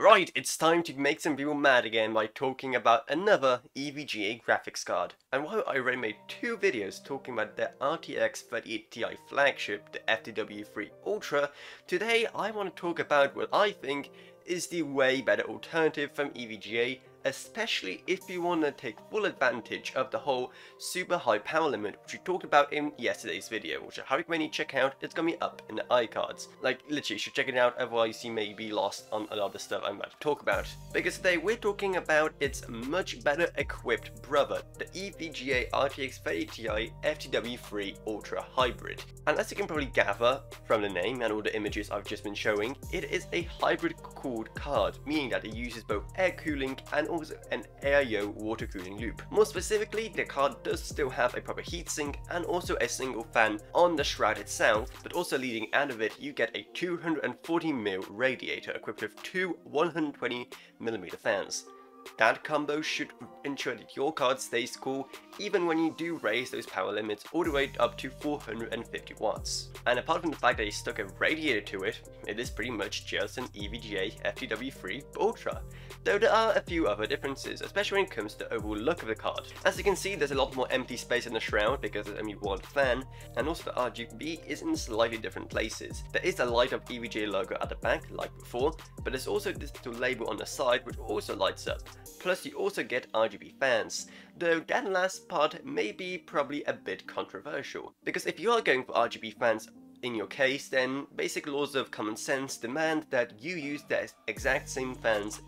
Right, it's time to make some people mad again by talking about another EVGA graphics card. And while I already made 2 videos talking about the RTX 38 Ti flagship, the FTW3 Ultra, today I want to talk about what I think is the way better alternative from EVGA, especially if you want to take full advantage of the whole super high power limit which we talked about in yesterday's video, which I highly recommend you check out. It's gonna be up in the iCards. Like, literally, you should check it out, otherwise you may be lost on a lot of the stuff I'm about to talk about. Because today we're talking about its much better equipped brother, the EVGA RTX 38 Ti FTW3 Ultra Hybrid. And as you can probably gather from the name and all the images I've just been showing, it is a hybrid cooled card, meaning that it uses both air cooling and also an AIO water cooling loop. More specifically, the card does still have a proper heatsink and also a single fan on the shroud itself, but also leading out of it you get a 240mm radiator equipped with 2 120mm fans. That combo should ensure that your card stays cool even when you do raise those power limits all the way up to 450 watts. And apart from the fact that they stuck a radiator to it, it is pretty much just an EVGA FTW3 Ultra. Though there are a few other differences, especially when it comes to the overall look of the card. As you can see, there's a lot more empty space in the shroud because there's only one fan, and also the RGB is in slightly different places. There is a light up EVGA logo at the back like before, but there's also this little label on the side which also lights up. Plus you also get RGB fans, though that last part may be probably a bit controversial, because if you are going for RGB fans in your case, then basic laws of common sense demand that you use the exact same fans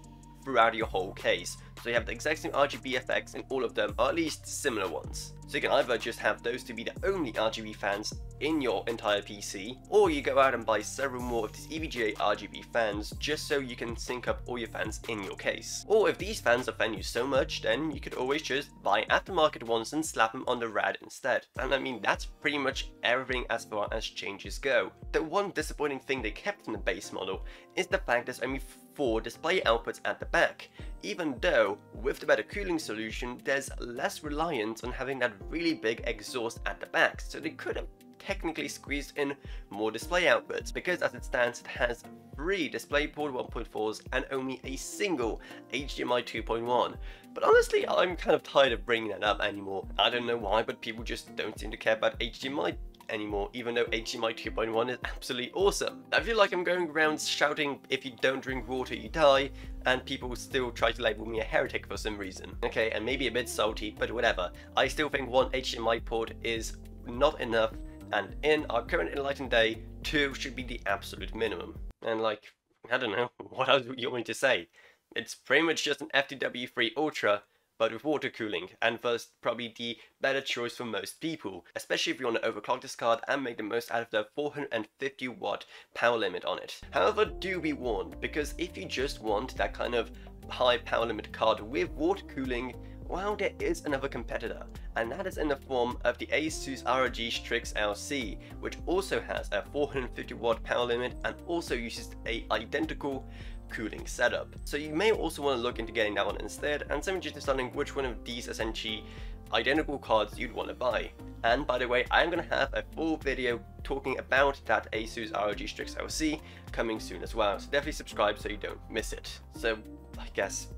throughout your whole case. So you have the exact same RGB effects in all of them, or at least similar ones. So you can either just have those to be the only RGB fans in your entire PC, or you go out and buy several more of these EVGA RGB fans just so you can sync up all your fans in your case. Or if these fans offend you so much, then you could always just buy aftermarket ones and slap them on the rad instead. And I mean, that's pretty much everything as far as changes go. The one disappointing thing they kept in the base model is the fact there's only 4 display outputs at the back, even though with the better cooling solution there's less reliance on having that really big exhaust at the back, so they could have technically squeezed in more display outputs, because as it stands it has 3 DisplayPort 1.4s and only a single HDMI 2.1. But honestly, I'm kind of tired of bringing that up anymore. I don't know why, but people just don't seem to care about HDMI anymore, even though HDMI 2.1 is absolutely awesome. I feel like I'm going around shouting, if you don't drink water you die, and people still try to label me a heretic for some reason. Okay, and maybe a bit salty, but whatever. I still think 1 HDMI port is not enough, and in our current enlightened day, 2 should be the absolute minimum. And like, I don't know, what else you want me to say? It's pretty much just an FTW3 Ultra, but with water cooling, and thus probably the better choice for most people, especially if you want to overclock this card and make the most out of the 450 watt power limit on it. However, do be warned, because if you just want that kind of high power limit card with water cooling, well, there is another competitor, and that is in the form of the ASUS ROG Strix LC, which also has a 450 watt power limit and also uses a identical cooling setup. So you may also want to look into getting that one instead, and so just deciding which one of these essentially identical cards you'd want to buy. And by the way, I'm going to have a full video talking about that ASUS ROG Strix LC coming soon as well, so definitely subscribe so you don't miss it. So I guess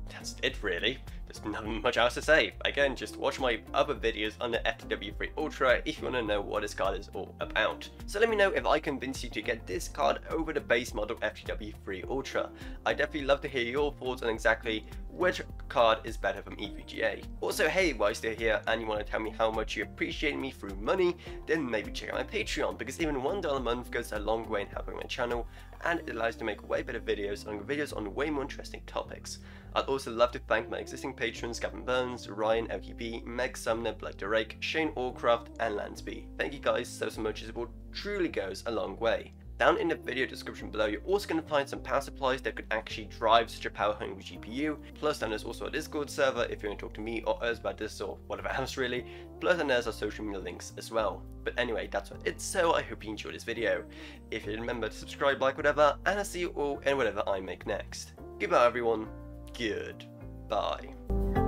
that's it really. There's not much else to say. Again, just watch my other videos on the FTW3 Ultra if you want to know what this card is all about. So let me know if I convince you to get this card over the base model FTW3 Ultra. I'd definitely love to hear your thoughts on exactly which card is better from EVGA. Also, hey, while you're still here and you want to tell me how much you appreciate me through money, then maybe check out my Patreon, because even $1 a month goes a long way in helping my channel, and it allows me to make way better videos on way more interesting topics. I'd also love to thank my existing patrons Gavin Burns, Ryan LQB, Meg Sumner, Black Derek, Shane Allcraft, and Lansby. Thank you guys so much, your support truly goes a long way. Down in the video description below, you're also going to find some power supplies that could actually drive such a power-hungry GPU. Plus, then there's also a Discord server if you want to talk to me or us about this or whatever else really. Plus, then there's our social media links as well. But anyway, that's what it's, so I hope you enjoyed this video. If you didn't remember to subscribe, like, whatever, and I'll see you all in whatever I make next. Goodbye everyone. Goodbye.